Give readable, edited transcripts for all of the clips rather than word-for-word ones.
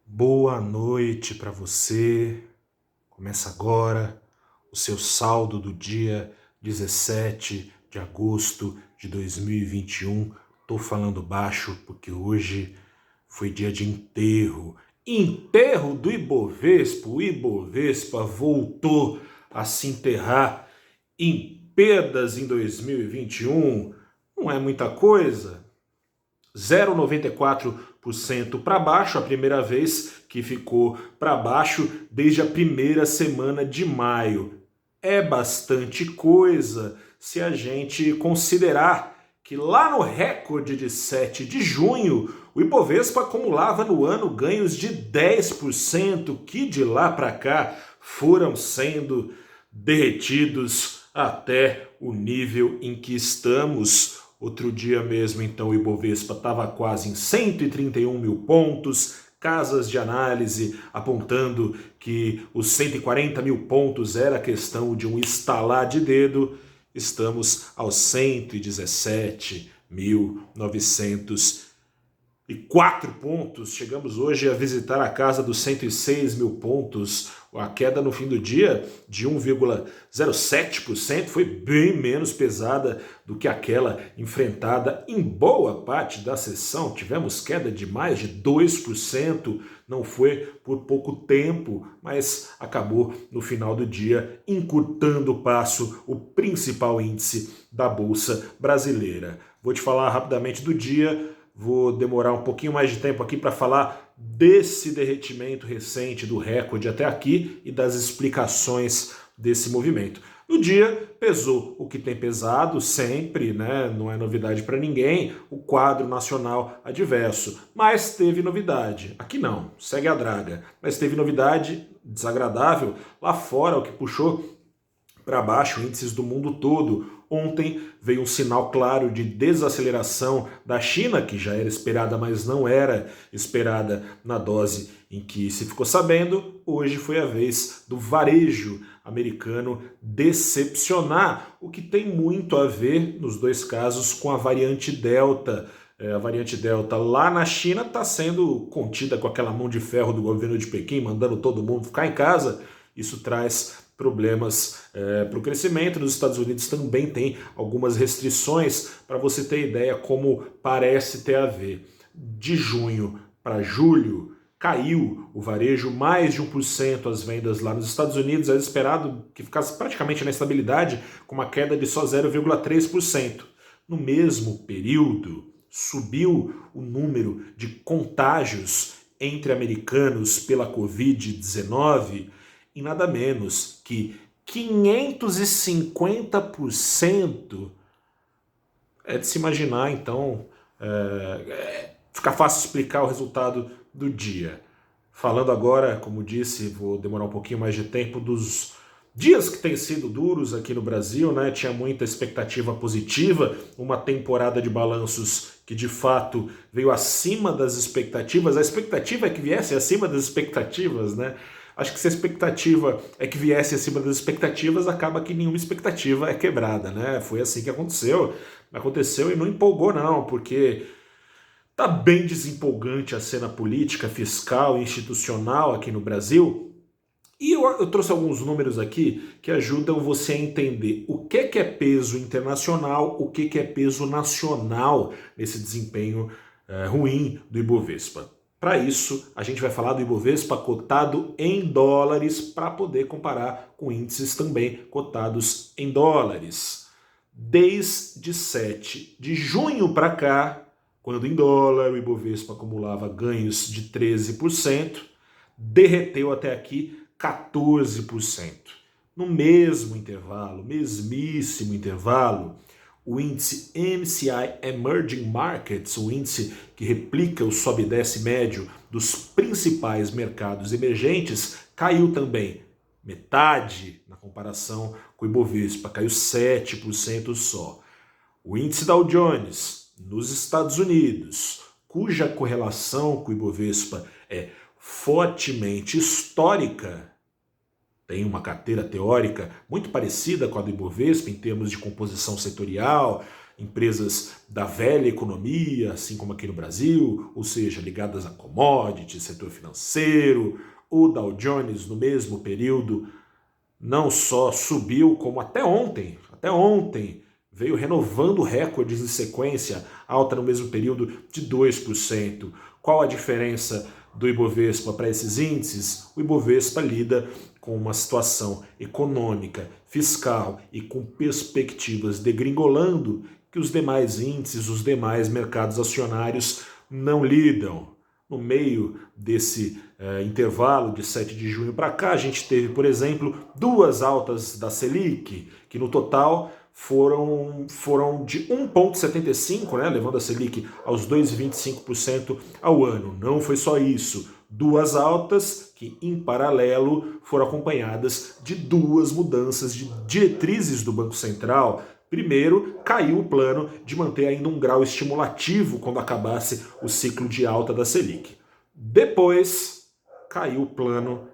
Boa noite para você. Começa agora o seu saldo do dia 17 de agosto de 2021. Tô falando baixo porque hoje foi dia de enterro. Enterro do Ibovespa. O Ibovespa voltou a se enterrar em perdas em 2021. Não é muita coisa. 0,94% para baixo, a primeira vez que ficou para baixo desde a primeira semana de maio. É bastante coisa se a gente considerar que lá no recorde de 7 de junho, o Ibovespa acumulava no ano ganhos de 10%, que de lá para cá foram sendo derretidos até o nível em que estamos. Outro dia mesmo, então, o Ibovespa estava quase em 131 mil pontos, casas de análise apontando que os 140 mil pontos era questão de um estalar de dedo. Estamos aos 117.904 pontos. Chegamos hoje a visitar a casa dos 106 mil pontos. A queda no fim do dia de 1,07% foi bem menos pesada do que aquela enfrentada em boa parte da sessão. Tivemos queda de mais de 2%, não foi por pouco tempo, mas acabou no final do dia encurtando o passo, o principal índice da Bolsa Brasileira. Vou te falar rapidamente do dia. Vou demorar um pouquinho mais de tempo aqui para falar desse derretimento recente do recorde até aqui e das explicações desse movimento. No dia, pesou o que tem pesado sempre, né? Não é novidade para ninguém, o quadro nacional adverso. Mas teve novidade. Aqui não, segue a draga. Mas teve novidade desagradável lá fora, o que puxou para baixo índices do mundo todo. Ontem veio um sinal claro de desaceleração da China, que já era esperada, mas não era esperada na dose em que se ficou sabendo. Hoje foi a vez do varejo americano decepcionar, o que tem muito a ver, nos dois casos, com a variante Delta. A variante Delta lá na China está sendo contida com aquela mão de ferro do governo de Pequim, mandando todo mundo ficar em casa. Isso traz problemas para o crescimento. Nos Estados Unidos também tem algumas restrições, para você ter ideia como parece ter a ver. De junho para julho, caiu o varejo mais de 1% as vendas lá nos Estados Unidos. Era esperado que ficasse praticamente na estabilidade, com uma queda de só 0,3%. No mesmo período, subiu o número de contágios entre americanos pela Covid-19 em nada menos que 550%. É de se imaginar, então, fica fácil explicar o resultado do dia. Falando agora, como disse, vou demorar um pouquinho mais de tempo, dos dias que têm sido duros aqui no Brasil, né? Tinha muita expectativa positiva, uma temporada de balanços que de fato veio acima das expectativas. A expectativa é que viesse acima das expectativas, né? Acho que se a expectativa é que viesse acima das expectativas, acaba que nenhuma expectativa é quebrada, né? Foi assim que aconteceu. Aconteceu e não empolgou não, porque tá bem desempolgante a cena política, fiscal e institucional aqui no Brasil. E eu trouxe alguns números aqui que ajudam você a entender o que é peso internacional, o que é peso nacional nesse desempenho ruim do Ibovespa. Para isso, a gente vai falar do Ibovespa cotado em dólares para poder comparar com índices também cotados em dólares. Desde 7 de junho para cá, quando em dólar o Ibovespa acumulava ganhos de 13%, derreteu até aqui 14%. No mesmo intervalo, mesmíssimo intervalo, o índice MSCI Emerging Markets, o índice que replica o sobe e desce médio dos principais mercados emergentes, caiu também metade na comparação com o Ibovespa, caiu 7% só. O índice Dow Jones, nos Estados Unidos, cuja correlação com o Ibovespa é fortemente histórica, tem uma carteira teórica muito parecida com a do Ibovespa em termos de composição setorial, empresas da velha economia, assim como aqui no Brasil, ou seja, ligadas a commodities, setor financeiro. O Dow Jones, no mesmo período, não só subiu, como até ontem, veio renovando recordes em sequência, alta no mesmo período de 2%. Qual a diferença do Ibovespa para esses índices? O Ibovespa lida com uma situação econômica, fiscal e com perspectivas degringolando que os demais índices, os demais mercados acionários não lidam. No meio desse intervalo de 7 de junho para cá, a gente teve, por exemplo, 2 altas da Selic, que no total foram de 1,75, né, levando a Selic aos 2,25% ao ano. Não foi só isso. 2 altas que, em paralelo, foram acompanhadas de 2 mudanças de diretrizes do Banco Central. Primeiro, caiu o plano de manter ainda um grau estimulativo quando acabasse o ciclo de alta da Selic. Depois, caiu o plano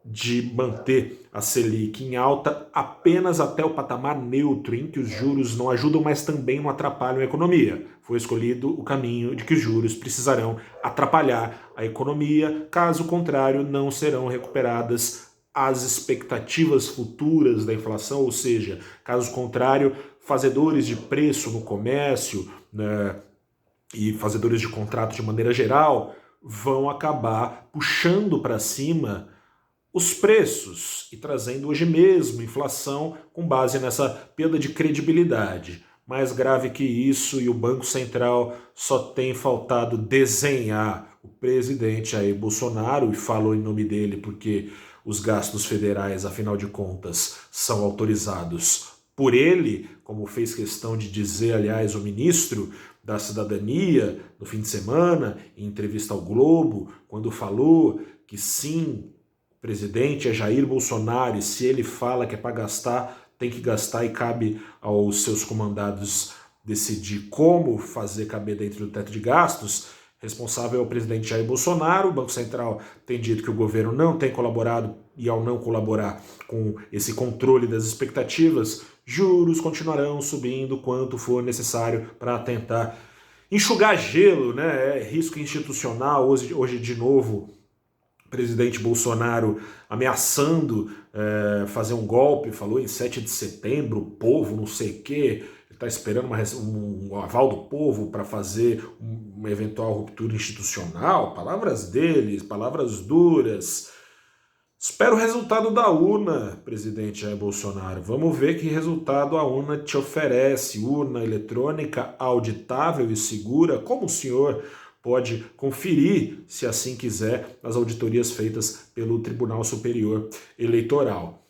de manter a Selic em alta apenas até o patamar neutro, em que os juros não ajudam, mas também não atrapalham a economia. Foi escolhido o caminho de que os juros precisarão atrapalhar a economia, caso contrário, não serão recuperadas as expectativas futuras da inflação, ou seja, caso contrário, fazedores de preço no comércio, né, e fazedores de contrato de maneira geral vão acabar puxando para cima os preços e trazendo hoje mesmo inflação com base nessa perda de credibilidade. Mais grave que isso, e o Banco Central só tem faltado desenhar. O presidente Jair Bolsonaro, e falou em nome dele porque os gastos federais, afinal de contas, são autorizados por ele, como fez questão de dizer, aliás, o ministro da Cidadania no fim de semana, em entrevista ao Globo, quando falou que sim, o presidente é Jair Bolsonaro, e se ele fala que é para gastar, tem que gastar, e cabe aos seus comandados decidir como fazer caber dentro do teto de gastos. Responsável é o presidente Jair Bolsonaro. O Banco Central tem dito que o governo não tem colaborado, e ao não colaborar com esse controle das expectativas, juros continuarão subindo quanto for necessário para tentar enxugar gelo, né? É risco institucional. Hoje de novo, o presidente Bolsonaro ameaçando fazer um golpe, falou em 7 de setembro, o povo, não sei o quê. Está esperando um aval do povo para fazer uma eventual ruptura institucional. Palavras deles, palavras duras. Espero o resultado da urna, presidente Jair Bolsonaro. Vamos ver que resultado a urna te oferece. Urna eletrônica auditável e segura. Como o senhor pode conferir, se assim quiser, nas auditorias feitas pelo Tribunal Superior Eleitoral.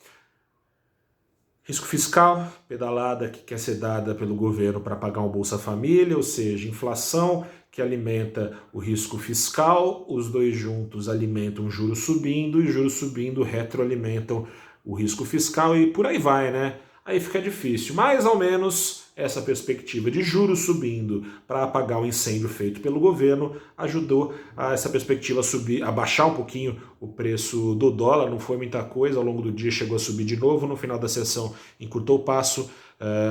Risco fiscal, pedalada que quer ser dada pelo governo para pagar um Bolsa Família, ou seja, inflação que alimenta o risco fiscal, os dois juntos alimentam juros subindo, e juros subindo retroalimentam o risco fiscal, e por aí vai, né? Aí fica difícil, mais ou menos essa perspectiva de juros subindo para apagar o incêndio feito pelo governo ajudou a essa perspectiva subir, a baixar um pouquinho o preço do dólar. Não foi muita coisa, ao longo do dia chegou a subir de novo, no final da sessão encurtou o passo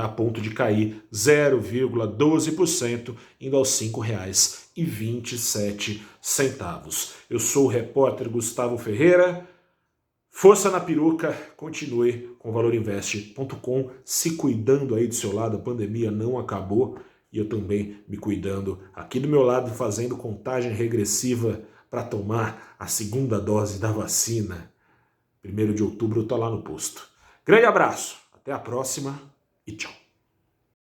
a ponto de cair 0,12%, indo aos R$ 5,27. Eu sou o repórter Gustavo Ferreira. Força na peruca, continue com valorinvest.com, se cuidando aí do seu lado, a pandemia não acabou, e eu também me cuidando aqui do meu lado, fazendo contagem regressiva para tomar a segunda dose da vacina. 1º de outubro eu tô lá no posto. Grande abraço, até a próxima e tchau.